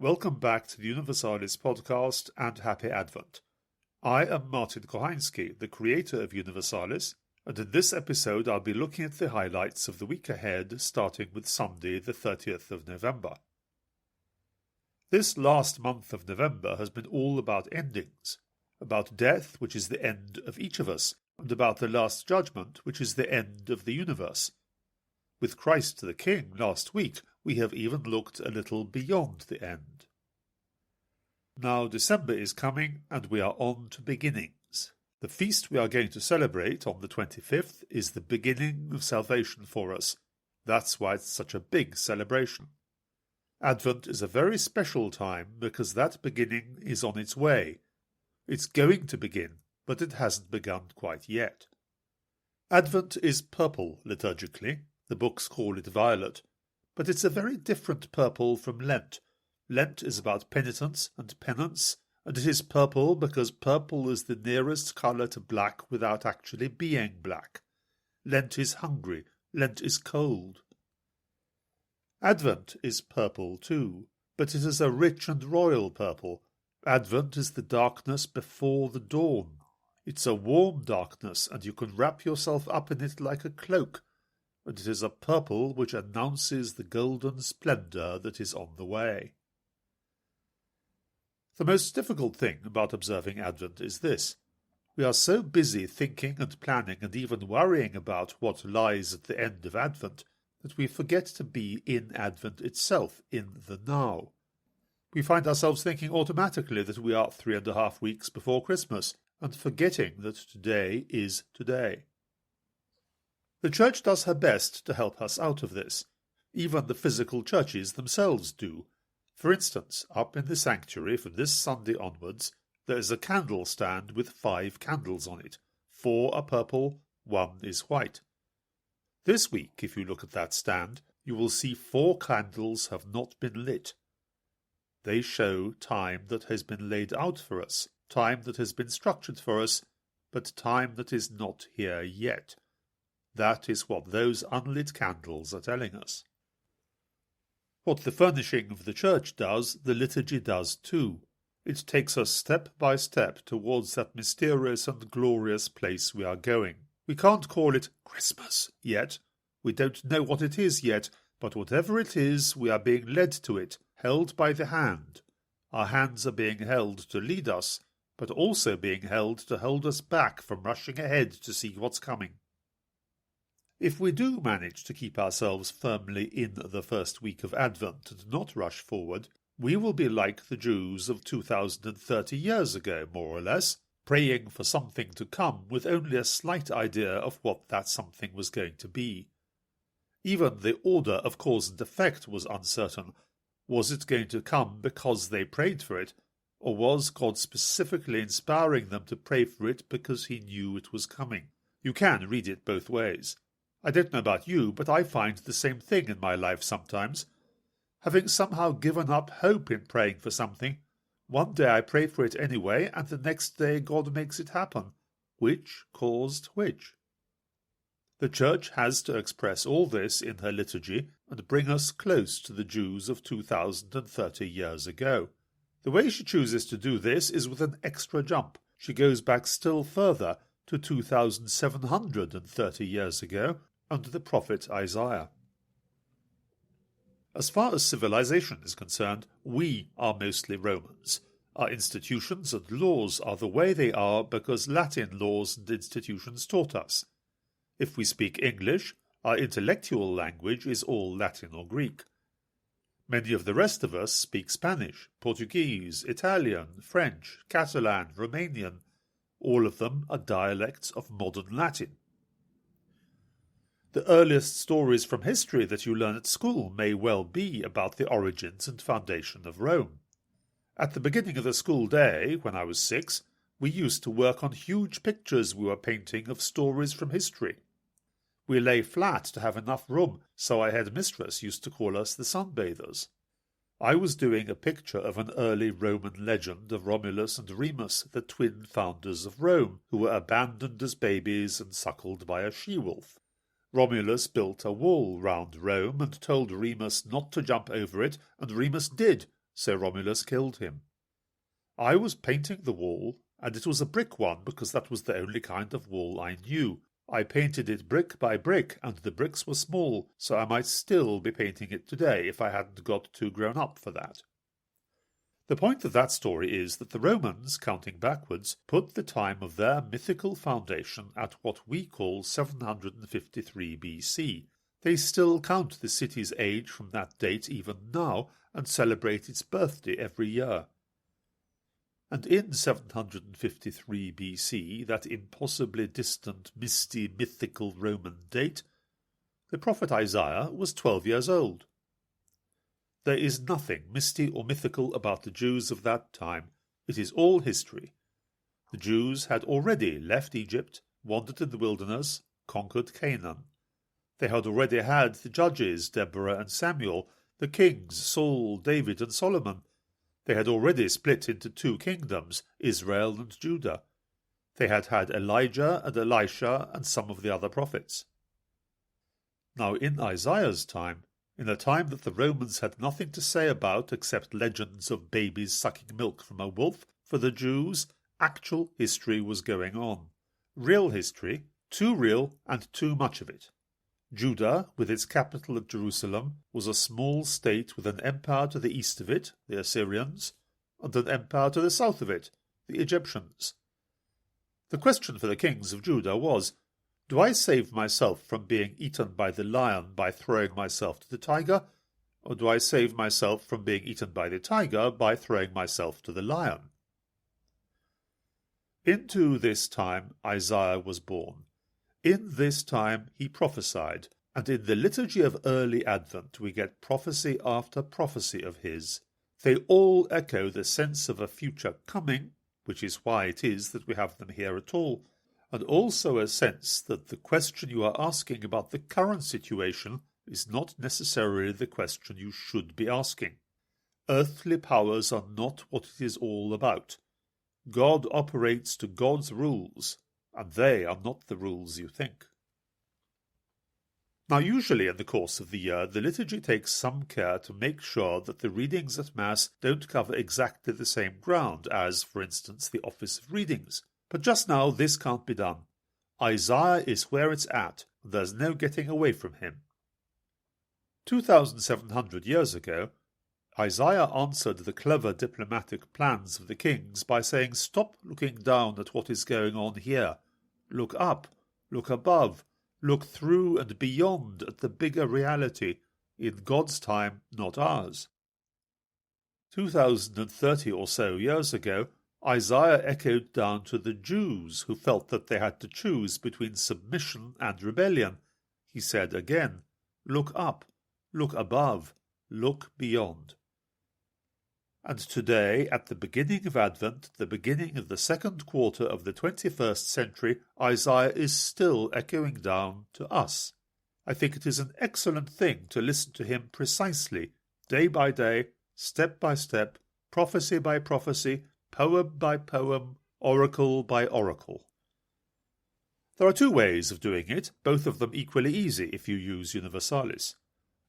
Welcome back to the Universalis podcast and Happy Advent. I am Martin Kochański, the creator of Universalis, and in this episode I'll be looking at the highlights of the week ahead, starting with Sunday, the 30th of November. This last month of November has been all about endings, about death, which is the end of each of us, and about the Last Judgment, which is the end of the universe. With Christ the King last week, we have even looked a little beyond the end. Now December is coming, and we are on to beginnings. The feast we are going to celebrate on the 25th is the beginning of salvation for us. That's why it's such a big celebration. Advent is a very special time because that beginning is on its way. It's going to begin, but it hasn't begun quite yet. Advent is purple liturgically. The books call it violet. But it's a very different purple from Lent. Lent is about penitence and penance, and it is purple because purple is the nearest colour to black without actually being black. Lent is hungry. Lent is cold. Advent is purple too, but it is a rich and royal purple. Advent is the darkness before the dawn. It's a warm darkness, and you can wrap yourself up in it like a cloak, and it is a purple which announces the golden splendour that is on the way. The most difficult thing about observing Advent is this. We are so busy thinking and planning and even worrying about what lies at the end of Advent that we forget to be in Advent itself, in the now. We find ourselves thinking automatically that we are 3.5 weeks before Christmas, and forgetting that today is today. The Church does her best to help us out of this. Even the physical churches themselves do. For instance, up in the sanctuary from this Sunday onwards, there is a candle stand with 5 candles on it. 4 are purple, 1 is white. This week, if you look at that stand, you will see 4 candles have not been lit. They show time that has been laid out for us, time that has been structured for us, but time that is not here yet. That is what those unlit candles are telling us. What the furnishing of the church does, the liturgy does too. It takes us step by step towards that mysterious and glorious place we are going. We can't call it Christmas yet. We don't know what it is yet, but whatever it is, we are being led to it, held by the hand. Our hands are being held to lead us, but also being held to hold us back from rushing ahead to see what's coming. If we do manage to keep ourselves firmly in the first week of Advent and not rush forward, we will be like the Jews of 2030 years ago, more or less, praying for something to come with only a slight idea of what that something was going to be. Even the order of cause and effect was uncertain. Was it going to come because they prayed for it, or was God specifically inspiring them to pray for it because he knew it was coming? You can read it both ways. I don't know about you, but I find the same thing in my life sometimes. Having somehow given up hope in praying for something, one day I pray for it anyway, and the next day God makes it happen. Which caused which? The Church has to express all this in her liturgy and bring us close to the Jews of 2030 years ago. The way she chooses to do this is with an extra jump. She goes back still further to 2730 years ago, under the prophet Isaiah. As far as civilization is concerned, we are mostly Romans. Our institutions and laws are the way they are because Latin laws and institutions taught us. If we speak English, our intellectual language is all Latin or Greek. Many of the rest of us speak Spanish, Portuguese, Italian, French, Catalan, Romanian. All of them are dialects of modern Latin. The earliest stories from history that you learn at school may well be about the origins and foundation of Rome. At the beginning of the school day, when I was 6, we used to work on huge pictures we were painting of stories from history. We lay flat to have enough room, so our headmistress used to call us the sunbathers. I was doing a picture of an early Roman legend of Romulus and Remus, the twin founders of Rome, who were abandoned as babies and suckled by a she-wolf. Romulus built a wall round Rome and told Remus not to jump over it, and Remus did, so Romulus killed him. I was painting the wall, and it was a brick one because that was the only kind of wall I knew. I painted it brick by brick, and the bricks were small, so I might still be painting it today if I hadn't got too grown up for that. The point of that story is that the Romans, counting backwards, put the time of their mythical foundation at what we call 753 BC. They still count the city's age from that date even now, and celebrate its birthday every year. And in 753 BC, that impossibly distant, misty, mythical Roman date, the prophet Isaiah was 12 years old. There is nothing misty or mythical about the Jews of that time. It is all history. The Jews had already left Egypt, wandered in the wilderness, conquered Canaan. They had already had the judges, Deborah and Samuel, the kings, Saul, David and Solomon. They had already split into two kingdoms, Israel and Judah. They had had Elijah and Elisha and some of the other prophets. Now in Isaiah's time, in a time that the Romans had nothing to say about except legends of babies sucking milk from a wolf, for the Jews, actual history was going on. Real history, too real and too much of it. Judah, with its capital at Jerusalem, was a small state with an empire to the east of it, the Assyrians, and an empire to the south of it, the Egyptians. The question for the kings of Judah was, do I save myself from being eaten by the lion by throwing myself to the tiger, or do I save myself from being eaten by the tiger by throwing myself to the lion? Into this time Isaiah was born. In this time he prophesied, and in the liturgy of early Advent we get prophecy after prophecy of his. They all echo the sense of a future coming, which is why it is that we have them here at all, and also a sense that the question you are asking about the current situation is not necessarily the question you should be asking. Earthly powers are not what it is all about. God operates to God's rules, and they are not the rules you think. Now usually in the course of the year the liturgy takes some care to make sure that the readings at Mass don't cover exactly the same ground as, for instance, the Office of Readings. But just now this can't be done. Isaiah is where it's at, and there's no getting away from him. 2,700 years ago, Isaiah answered the clever diplomatic plans of the kings by saying, stop looking down at what is going on here. Look up, look above, look through and beyond at the bigger reality, in God's time, not ours. 2,030 or so years ago, Isaiah echoed down to the Jews who felt that they had to choose between submission and rebellion. He said again, look up, look above, look beyond. And today, at the beginning of Advent, the beginning of the second quarter of the 21st century, Isaiah is still echoing down to us. I think it is an excellent thing to listen to him precisely, day by day, step by step, prophecy by prophecy, poem by poem, oracle by oracle. There are two ways of doing it, both of them equally easy if you use Universalis.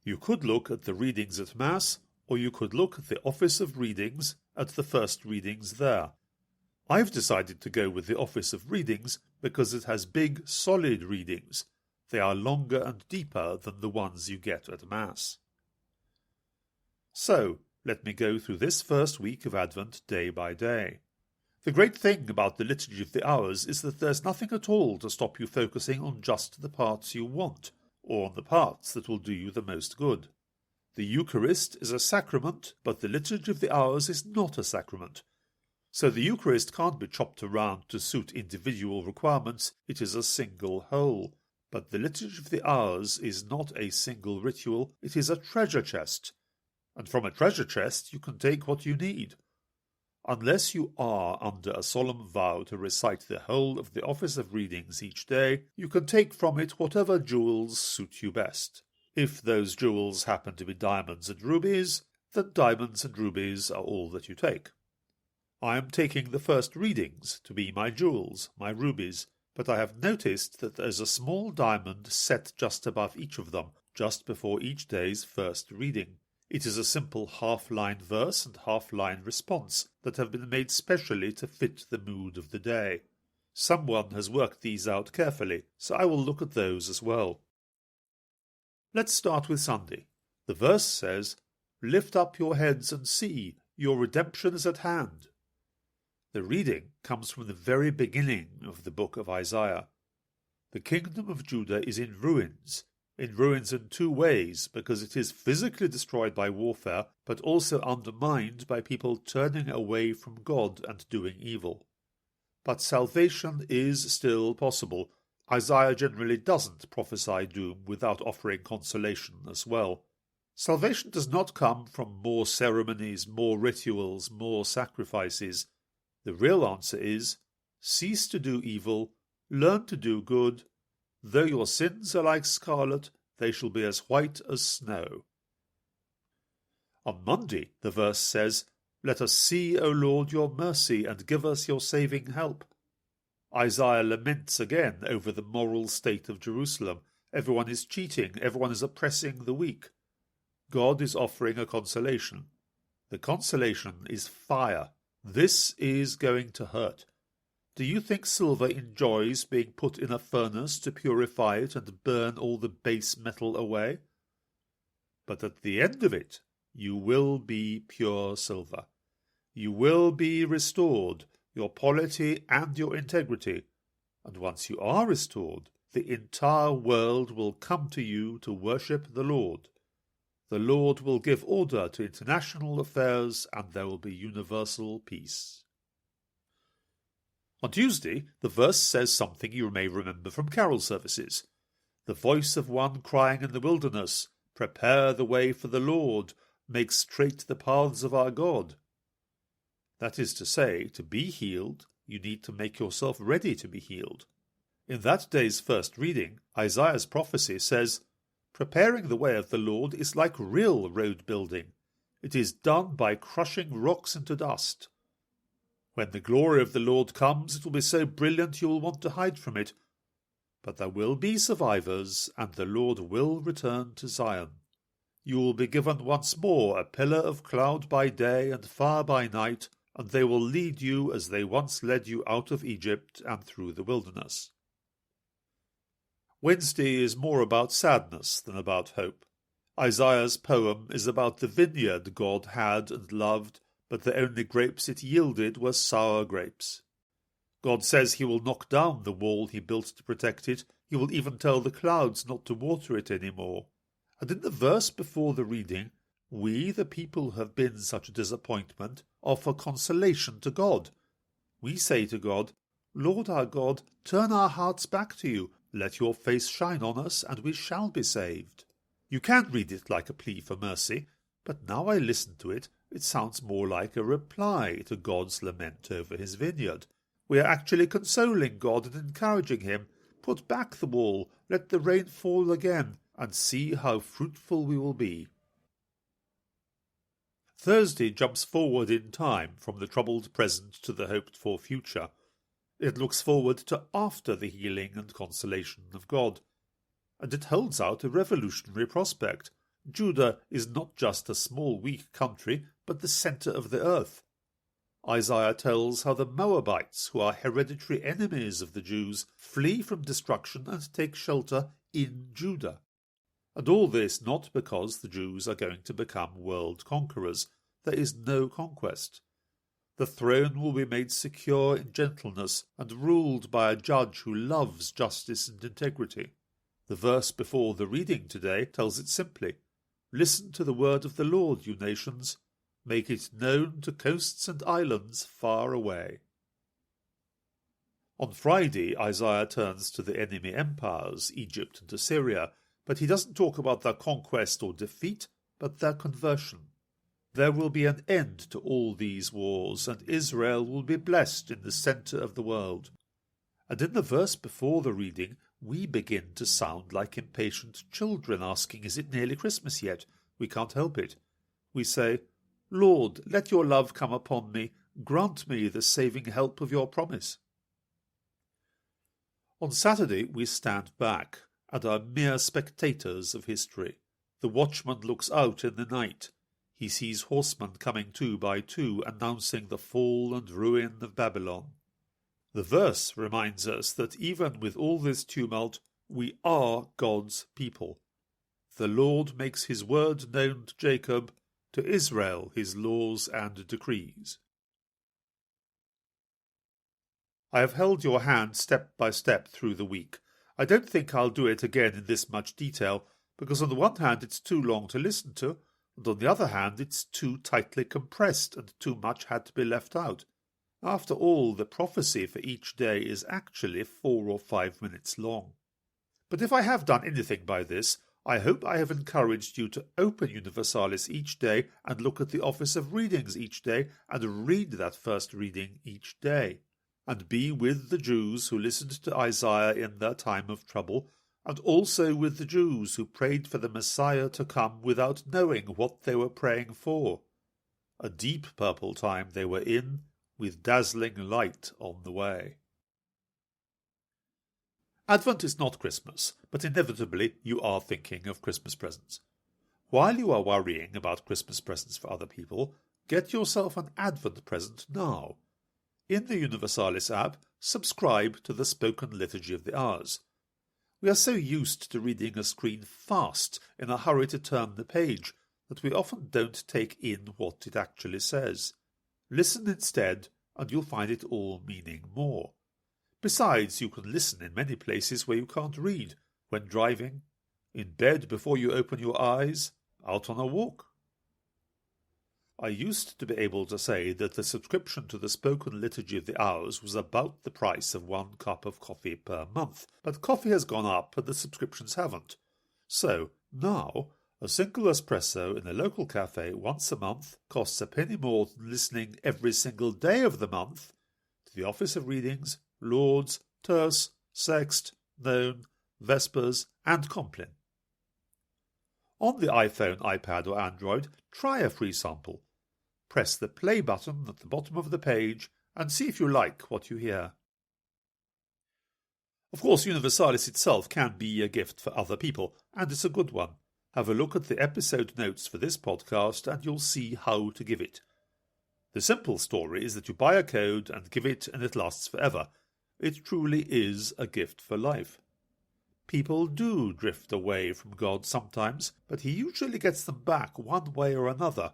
You could look at the readings at Mass, or you could look at the Office of Readings at the first readings there. I've decided to go with the Office of Readings because it has big, solid readings. They are longer and deeper than the ones you get at Mass. So, let me go through this first week of Advent day by day. The great thing about the Liturgy of the Hours is that there's nothing at all to stop you focusing on just the parts you want, or on the parts that will do you the most good. The Eucharist is a sacrament, but the Liturgy of the Hours is not a sacrament. So the Eucharist can't be chopped around to suit individual requirements, it is a single whole. But the Liturgy of the Hours is not a single ritual, it is a treasure chest. And from a treasure chest you can take what you need. Unless you are under a solemn vow to recite the whole of the Office of Readings each day, you can take from it whatever jewels suit you best. If those jewels happen to be diamonds and rubies, then diamonds and rubies are all that you take. I am taking the first readings to be my jewels, my rubies, but I have noticed that there is a small diamond set just above each of them, just before each day's first reading. It is a simple half-line verse and half-line response that have been made specially to fit the mood of the day. Someone has worked these out carefully, so I will look at those as well. Let's start with Sunday. The verse says, "Lift up your heads and see, your redemption is at hand." The reading comes from the very beginning of the book of Isaiah. The kingdom of Judah is in ruins in two ways, because it is physically destroyed by warfare, but also undermined by people turning away from God and doing evil. But salvation is still possible. Isaiah generally doesn't prophesy doom without offering consolation as well. Salvation does not come from more ceremonies, more rituals, more sacrifices. The real answer is, cease to do evil, learn to do good. Though your sins are like scarlet, they shall be as white as snow. On Monday, the verse says, "Let us see, O Lord, your mercy, and give us your saving help." Isaiah laments again over the moral state of Jerusalem. Everyone is cheating, everyone is oppressing the weak. God is offering a consolation. The consolation is fire. This is going to hurt. Do you think silver enjoys being put in a furnace to purify it and burn all the base metal away? But at the end of it, you will be pure silver. You will be restored, your polity and your integrity. And once you are restored, the entire world will come to you to worship the Lord. The Lord will give order to international affairs, and there will be universal peace. On Tuesday, the verse says something you may remember from carol services. The voice of one crying in the wilderness, "Prepare the way for the Lord, make straight the paths of our God." That is to say, to be healed, you need to make yourself ready to be healed. In that day's first reading, Isaiah's prophecy says, "Preparing the way of the Lord is like real road building. It is done by crushing rocks into dust. When the glory of the Lord comes, it will be so brilliant you will want to hide from it. But there will be survivors, and the Lord will return to Zion. You will be given once more a pillar of cloud by day and fire by night, and they will lead you as they once led you out of Egypt and through the wilderness." Wednesday is more about sadness than about hope. Isaiah's poem is about the vineyard God had and loved, but the only grapes it yielded were sour grapes. God says he will knock down the wall he built to protect it. He will even tell the clouds not to water it any more. And in the verse before the reading, we, the people who have been such a disappointment, offer consolation to God. We say to God, "Lord our God, turn our hearts back to you. Let your face shine on us, and we shall be saved." You can read it like a plea for mercy, but now I listen to it, it sounds more like a reply to God's lament over his vineyard. We are actually consoling God and encouraging him. Put back the wall, let the rain fall again, and see how fruitful we will be. Thursday jumps forward in time from the troubled present to the hoped-for future. It looks forward to after the healing and consolation of God. And it holds out a revolutionary prospect. Judah is not just a small, weak country, but the centre of the earth. Isaiah tells how the Moabites, who are hereditary enemies of the Jews, flee from destruction and take shelter in Judah. And all this not because the Jews are going to become world conquerors. There is no conquest. The throne will be made secure in gentleness and ruled by a judge who loves justice and integrity. The verse before the reading today tells it simply. Listen to the word of the Lord, you nations. Make it known to coasts and islands far away. On Friday, Isaiah turns to the enemy empires, Egypt and Assyria, but he doesn't talk about their conquest or defeat, but their conversion. There will be an end to all these wars, and Israel will be blessed in the centre of the world. And in the verse before the reading, we begin to sound like impatient children asking, "Is it nearly Christmas yet?" We can't help it. We say, "Lord, let your love come upon me. Grant me the saving help of your promise." On Saturday we stand back and are mere spectators of history. The watchman looks out in the night. he sees horsemen coming 2 by 2, announcing the fall and ruin of Babylon. The verse reminds us that even with all this tumult, we are God's people. The Lord makes his word known to Jacob, to Israel his laws and decrees. I have held your hand step by step through the week. I don't think I'll do it again in this much detail, because on the one hand it's too long to listen to, and on the other hand it's too tightly compressed and too much had to be left out. After all, the prophecy for each day is actually 4 or 5 minutes long. But if I have done anything by this, I hope I have encouraged you to open Universalis each day and look at the Office of Readings each day and read that first reading each day, and be with the Jews who listened to Isaiah in their time of trouble, and also with the Jews who prayed for the Messiah to come without knowing what they were praying for. A deep purple time they were in, with dazzling light on the way. Advent is not Christmas, but inevitably you are thinking of Christmas presents. While you are worrying about Christmas presents for other people, get yourself an Advent present now. In the Universalis app, subscribe to the Spoken Liturgy of the Hours. We are so used to reading a screen fast in a hurry to turn the page that we often don't take in what it actually says. Listen instead, and you'll find it all meaning more. Besides, you can listen in many places where you can't read, when driving, in bed before you open your eyes, out on a walk. I used to be able to say that the subscription to the Spoken Liturgy of the Hours was about the price of 1 cup of coffee per month, but coffee has gone up and the subscriptions haven't. So, now, a single espresso in a local cafe once a month costs a penny more than listening every single day of the month to the Office of Readings, Lauds, Terce, Sext, None, Vespers, and Compline. On the iPhone, iPad, or Android, try a free sample. Press the play button at the bottom of the page and see if you like what you hear. Of course, Universalis itself can be a gift for other people, and it's a good one. Have a look at the episode notes for this podcast and you'll see how to give it. The simple story is that you buy a code and give it and it lasts forever. It truly is a gift for life. People do drift away from God sometimes, but he usually gets them back one way or another.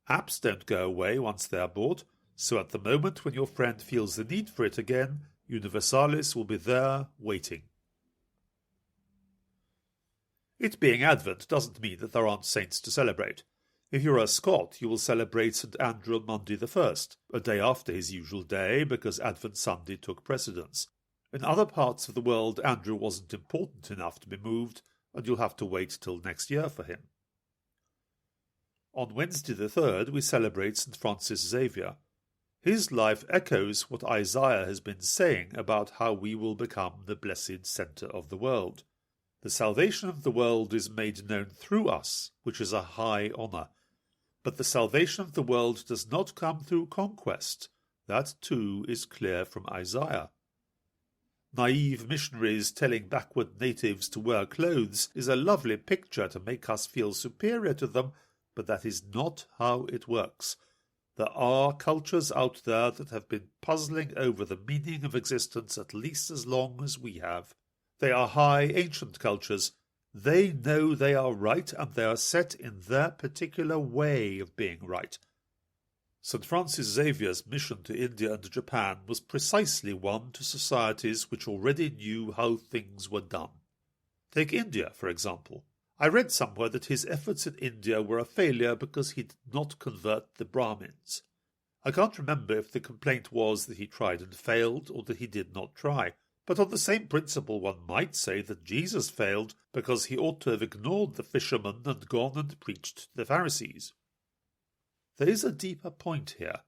Apps don't go away once they are bought, so at the moment when your friend feels the need for it again, Universalis will be there waiting. It being Advent doesn't mean that there aren't saints to celebrate. If you're a Scot, you will celebrate St. Andrew on Monday the 1st, a day after his usual day, because Advent Sunday took precedence. In other parts of the world, Andrew wasn't important enough to be moved, and you'll have to wait till next year for him. On Wednesday the 3rd, we celebrate St. Francis Xavier. His life echoes what Isaiah has been saying about how we will become the blessed centre of the world. The salvation of the world is made known through us, which is a high honour. But the salvation of the world does not come through conquest. That too is clear from Isaiah. Naive missionaries telling backward natives to wear clothes is a lovely picture to make us feel superior to them, but that is not how it works. There are cultures out there that have been puzzling over the meaning of existence at least as long as we have. They are high ancient cultures. They know they are right, and they are set in their particular way of being right. St. Francis Xavier's mission to India and Japan was precisely one to societies which already knew how things were done. Take India, for example. I read somewhere that his efforts in India were a failure because he did not convert the Brahmins. I can't remember if the complaint was that he tried and failed, or that he did not try. But on the same principle one might say that Jesus failed because he ought to have ignored the fishermen and gone and preached to the Pharisees. There is a deeper point here.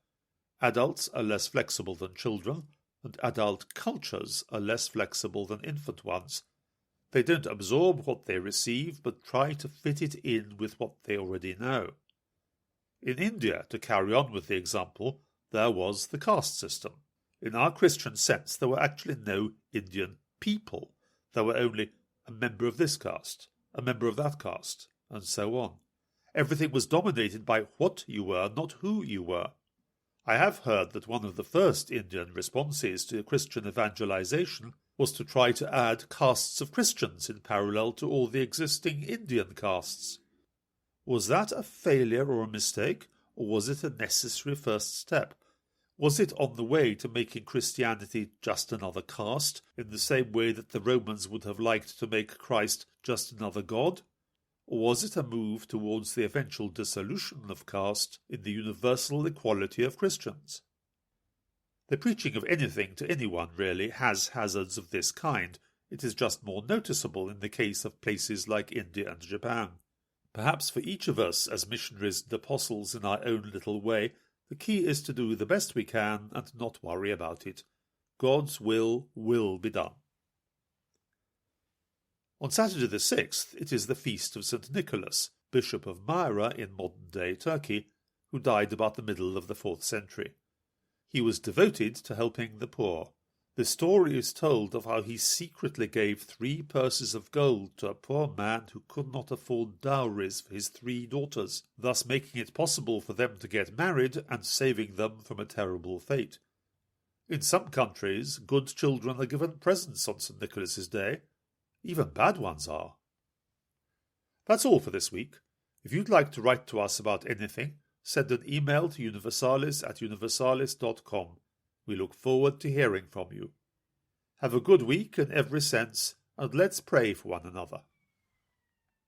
Adults are less flexible than children, and adult cultures are less flexible than infant ones. They don't absorb what they receive, but try to fit it in with what they already know. In India, to carry on with the example, there was the caste system. In our Christian sense, there were actually no Indian people. There were only a member of this caste, a member of that caste, and so on. Everything was dominated by what you were, not who you were. I have heard that one of the first Indian responses to Christian evangelization was to try to add castes of Christians in parallel to all the existing Indian castes. Was that a failure or a mistake, or was it a necessary first step? Was it on the way to making Christianity just another caste, in the same way that the Romans would have liked to make Christ just another god? Or was it a move towards the eventual dissolution of caste in the universal equality of Christians? The preaching of anything to anyone, really, has hazards of this kind. It is just more noticeable in the case of places like India and Japan. Perhaps for each of us as missionaries and apostles in our own little way, the key is to do the best we can and not worry about it. God's will be done. On Saturday the 6th, it is the feast of St. Nicholas, Bishop of Myra in modern-day Turkey, who died about the middle of the 4th century. He was devoted to helping the poor. The story is told of how he secretly gave 3 purses of gold to a poor man who could not afford dowries for his 3 daughters, thus making it possible for them to get married and saving them from a terrible fate. In some countries, good children are given presents on St. Nicholas's Day. Even bad ones are. That's all for this week. If you'd like to write to us about anything, send an email to universalis@universalis.com. We look forward to hearing from you. Have a good week in every sense, and let's pray for one another.